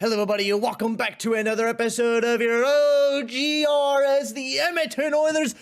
Hello everybody and welcome back to another episode of your OGR as the Edmonton Oilers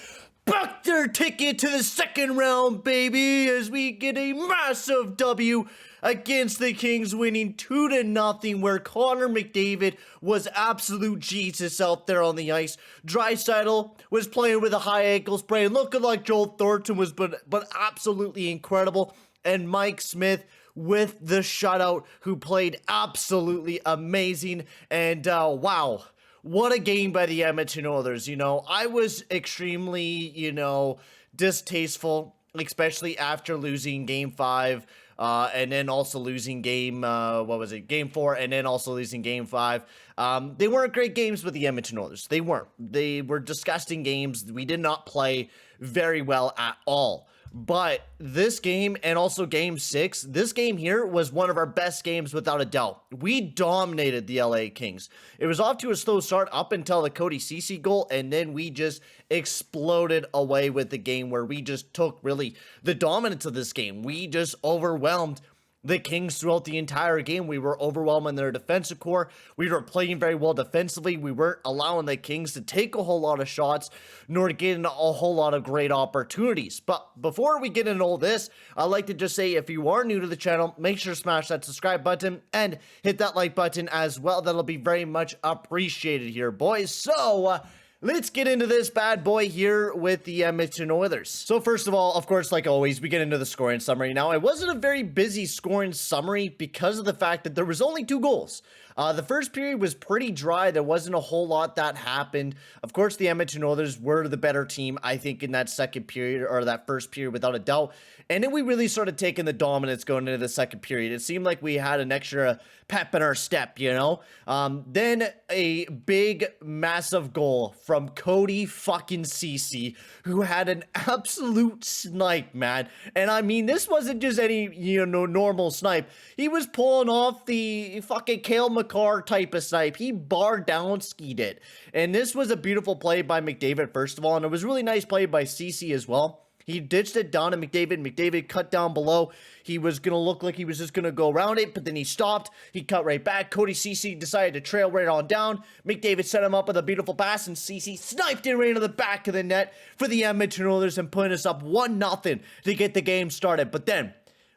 book their ticket to the second round, baby, as we get a massive W against the Kings, winning 2-0, where Connor McDavid was absolute Jesus out there on the ice. Draisaitl was playing with a high ankle sprain, looking like Joel Thornton was, but absolutely incredible. And Mike Smith with the shutout, who played absolutely amazing. And wow, what a game by the Edmonton Oilers. I was extremely, distasteful, especially after losing game 5. And then also losing game 4, and then also losing game 5. They weren't great games with the Edmonton Oilers. They weren't. They were disgusting games. We did not play very well at all. But this game, and also game 6, this game here was one of our best games without a doubt. We dominated the LA Kings. It was off to a slow start up until the Cody Ceci goal, and then we just exploded away with the game, where we just took really the dominance of this game. We just overwhelmed the Kings throughout the entire game. We were overwhelming their defensive core. We were playing very well defensively. We weren't allowing the Kings to take a whole lot of shots, nor to get into a whole lot of great opportunities. But before we get into all this, I'd like to just say, if you are new to the channel, make sure to smash that subscribe button and hit that like button as well. That'll be very much appreciated here, boys. So, let's get into this bad boy here with the Edmonton Oilers. So first of all, of course, like always, we get into the scoring summary. Now, it wasn't a very busy scoring summary because of the fact that there was only 2 goals. The first period was pretty dry. There wasn't a whole lot that happened. Of course, the Edmonton Oilers were the better team, I think, in that second period, or that first period, without a doubt. And then we really started taking the dominance going into the second period. It seemed like we had an extra pep in our step, Then a big, massive goal from Cody fucking Ceci, who had an absolute snipe, man. And I mean, this wasn't just any, normal snipe. He was pulling off the fucking Cale Makar type of snipe. He bar down skied it. And this was a beautiful play by McDavid, first of all. And it was really nice play by Ceci as well. He ditched it down to McDavid. McDavid cut down below. He was going to look like he was just going to go around it, but then he stopped. He cut right back. Cody Ceci decided to trail right on down. McDavid set him up with a beautiful pass, and Ceci sniped it right into the back of the net for the Edmonton Oilers and putting us up 1-0 to get the game started. But then,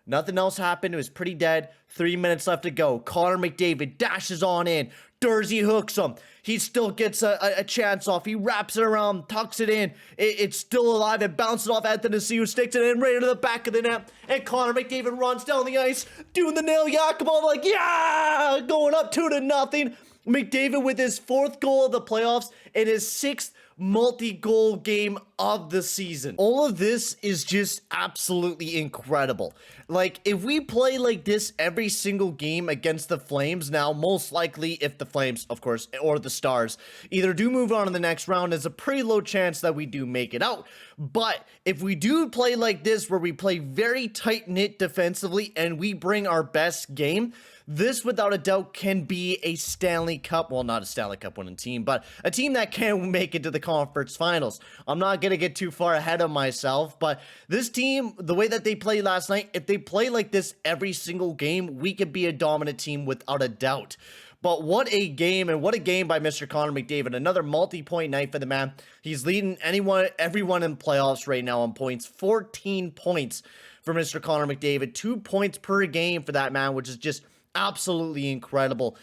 nothing else happened. It was pretty dead. 3 minutes left to go. Connor McDavid dashes on in. Dursey hooks him. He still gets a chance off. He wraps it around, tucks it in. It's still alive. It bounces off Anthony, who sticks it in right into the back of the net. And Connor McDavid runs down the ice, doing the nail Yakubov, like, yeah! Going up 2-0. McDavid with his 4th goal of the playoffs and his 6th multi-goal game of the season. All of this is just absolutely incredible. Like, if we play like this every single game against the Flames, now most likely if the Flames, of course, or the Stars either do move on in the next round, there's a pretty low chance that we do make it out. But if we do play like this, where we play very tight-knit defensively and we bring our best game, this without a doubt can be a Stanley Cup, well, not a Stanley Cup winning team, but a team that can make it to the conference finals. I'm not going to get too far ahead of myself, but this team, the way that they played last night, if they play like this every single game, we could be a dominant team without a doubt. But what a game, and what a game by Mr. Connor McDavid. Another multi-point night for the man. He's leading everyone in playoffs right now on points. 14 points for Mr. Connor McDavid. 2 points per game for that man, which is just absolutely incredible.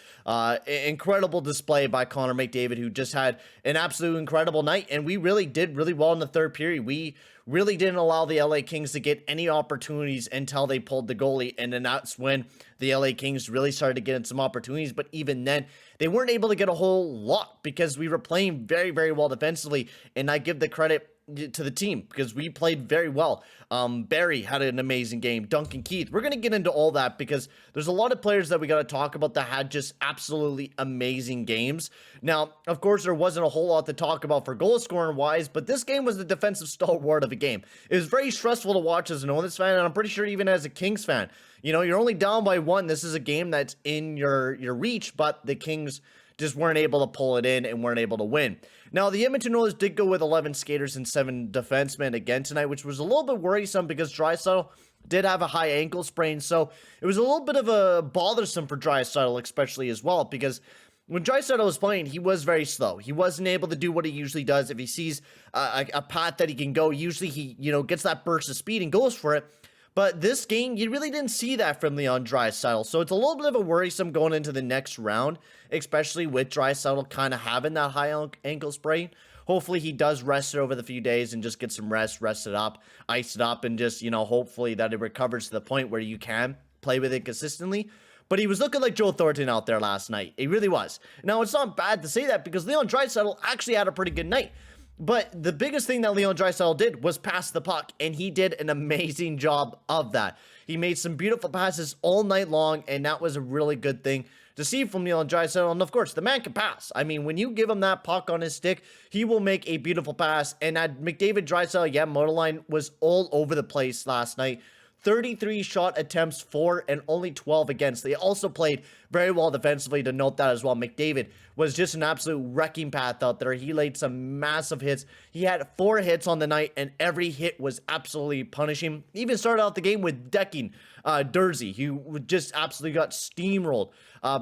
Incredible display by Connor McDavid, who just had an absolute incredible night. And we really did really well in the third period. We really didn't allow the LA Kings to get any opportunities until they pulled the goalie. And then that's when the LA Kings really started to get in some opportunities. But even then, they weren't able to get a whole lot because we were playing very, very well defensively. And I give the credit to the team because we played very well. Barry had an amazing game. Duncan Keith. We're going to get into all that because there's a lot of players that we got to talk about that had just absolutely amazing games. Now, of course, there wasn't a whole lot to talk about for goal scoring wise, but this game was the defensive stalwart of a game. It was very stressful to watch as an Oilers fan, and I'm pretty sure even as a Kings fan. You're only down by 1. This is a game that's in your reach, but the Kings just weren't able to pull it in and weren't able to win. Now, the Edmonton Oilers did go with 11 skaters and 7 defensemen again tonight, which was a little bit worrisome because Draisaitl did have a high ankle sprain, so it was a little bit of a bothersome for Draisaitl, especially as well, because when Draisaitl was playing, he was very slow. He wasn't able to do what he usually does. If he sees a path that he can go, usually he, gets that burst of speed and goes for it. But this game, you really didn't see that from Leon Draisaitl, so it's a little bit of a worrisome going into the next round, especially with Draisaitl kind of having that high ankle sprain. Hopefully he does rest it over the few days and just get some rest it up, ice it up, and just, hopefully that it recovers to the point where you can play with it consistently. But he was looking like Joe Thornton out there last night. He really was. Now, it's not bad to say that because Leon Draisaitl actually had a pretty good night. But the biggest thing that Leon Draisaitl did was pass the puck, and he did an amazing job of that. He made some beautiful passes all night long, and that was a really good thing to see from Leon Draisaitl. And of course, the man can pass. I mean, when you give him that puck on his stick, he will make a beautiful pass. And at McDavid, Draisaitl, Motorline was all over the place last night. 33 shot attempts for and only 12 against. They also played very well defensively, to note that as well. McDavid was just an absolute wrecking path out there. He laid some massive hits. He had 4 hits on the night, and every hit was absolutely punishing. He even started out the game with decking Dursey, who just absolutely got steamrolled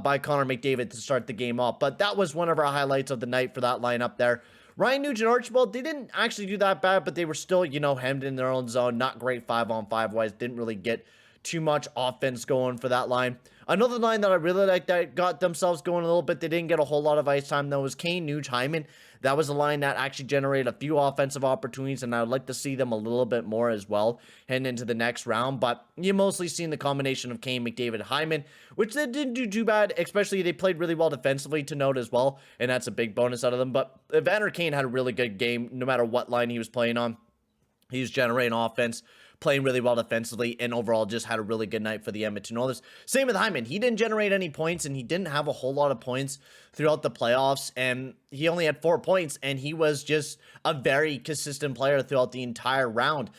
by Connor McDavid to start the game off. But that was one of our highlights of the night for that lineup there. Ryan Nugent Archibald, they didn't actually do that bad, but they were still, hemmed in their own zone. Not great 5-on-5 wise. Didn't really get too much offense going for that line. Another line that I really liked that got themselves going a little bit, they didn't get a whole lot of ice time, though, was Kane, Nuge, Hyman. That was a line that actually generated a few offensive opportunities, and I would like to see them a little bit more as well heading into the next round. But you mostly seen the combination of Kane, McDavid, Hyman, which they didn't do too bad, especially they played really well defensively, to note as well, and that's a big bonus out of them. But Evander Kane had a really good game no matter what line he was playing on. He was generating offense, playing really well defensively, and overall just had a really good night for the Edmonton Oilers. Same with Hyman. He didn't generate any points, and he didn't have a whole lot of points throughout the playoffs, and he only had 4 points, and he was just a very consistent player throughout the entire round.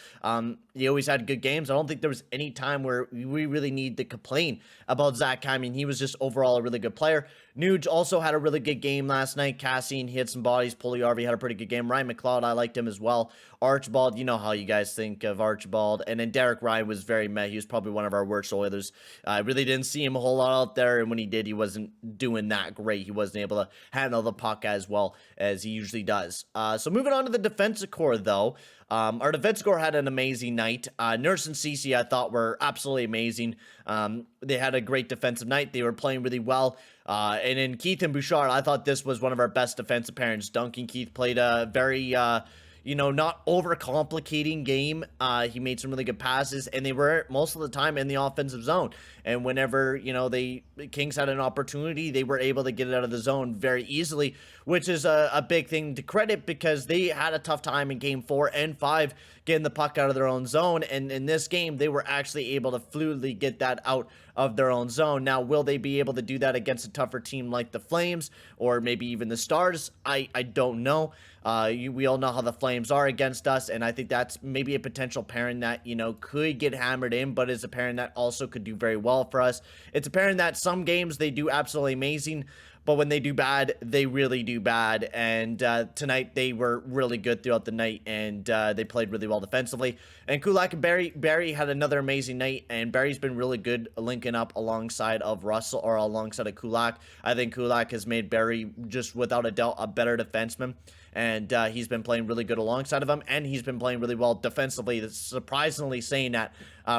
He always had good games. I don't think there was any time where we really need to complain about Zach Hyman. He was just overall a really good player. Nuge also had a really good game last night. Cassian hit some bodies. Puljujärvi had a pretty good game. Ryan McLeod, I liked him as well. Archibald, you know how you guys think of Archibald. And then Derek Ryan was very meh. He was probably one of our worst Oilers. I really didn't see him a whole lot out there, and when he did, he wasn't doing that great. He wasn't able to handle the puck as well as he usually does. So moving on to the defensive core, though. Our defense core had an amazing night. Nurse and Cece, I thought, were absolutely amazing. They had a great defensive night. They were playing really well. And then Keith and Bouchard, I thought this was one of our best defensive pairings. Duncan Keith played a very, not overcomplicating game. He made some really good passes, and they were most of the time in the offensive zone. And whenever, the Kings had an opportunity, they were able to get it out of the zone very easily, which is a big thing to credit because they had a tough time in game 4 and 5 getting the puck out of their own zone. And in this game, they were actually able to fluidly get that out of their own zone. Now, will they be able to do that against a tougher team like the Flames or maybe even the Stars? I don't know. We all know how the Flames are against us, and I think that's maybe a potential pairing that, could get hammered in, but is a pairing that also could do very well for us. It's a pairing that some games they do absolutely amazing, but when they do bad, they really do bad. And tonight they were really good throughout the night, and they played really well defensively. And Kulak and Barry had another amazing night, and Barry's been really good linking up alongside of Russell or alongside of Kulak. I think Kulak has made Barry just without a doubt a better defenseman. And he's been playing really good alongside of him, and he's been playing really well defensively. That's surprisingly saying that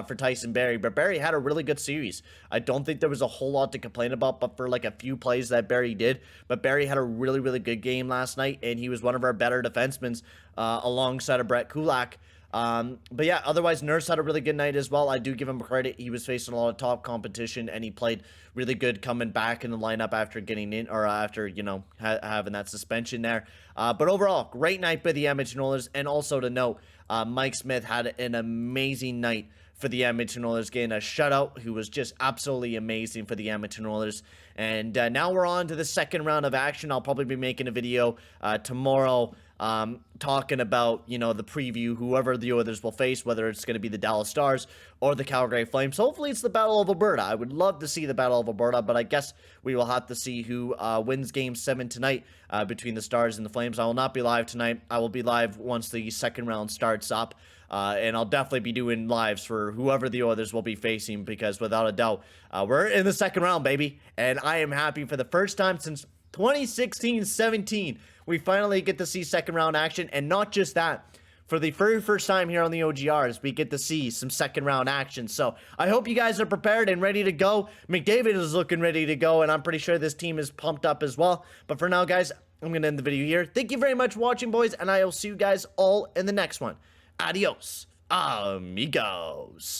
for Tyson Barrie. But Barrie had a really good series. I don't think there was a whole lot to complain about, but for like a few plays that Barrie did. But Barrie had a really, really good game last night, and he was one of our better defensemen alongside of Brett Kulak. But yeah, otherwise Nurse had a really good night as well. I do give him credit. He was facing a lot of top competition, and he played really good coming back in the lineup after getting in, or after, having that suspension there. But overall, great night by the Edmonton Oilers. And also to note, Mike Smith had an amazing night for the Edmonton Oilers, getting a shutout, who was just absolutely amazing for the Edmonton Oilers. And now we're on to the second round of action. I'll probably be making a video tomorrow talking about, the preview, whoever the Oilers will face, whether it's going to be the Dallas Stars or the Calgary Flames. Hopefully it's the Battle of Alberta. I would love to see the Battle of Alberta, but I guess we will have to see who wins Game 7 tonight between the Stars and the Flames. I will not be live tonight. I will be live once the second round starts up. and I'll definitely be doing lives for whoever the Oilers will be facing, because without a doubt, we're in the second round, baby. And I am happy for the first time since 2016-17, we finally get to see second round action. And not just that, for the very first time here on the OGRs, we get to see some second round action. So I hope you guys are prepared and ready to go. McDavid is looking ready to go, and I'm pretty sure this team is pumped up as well. But for now, guys, I'm going to end the video here. Thank you very much for watching, boys, and I will see you guys all in the next one. Adios, amigos.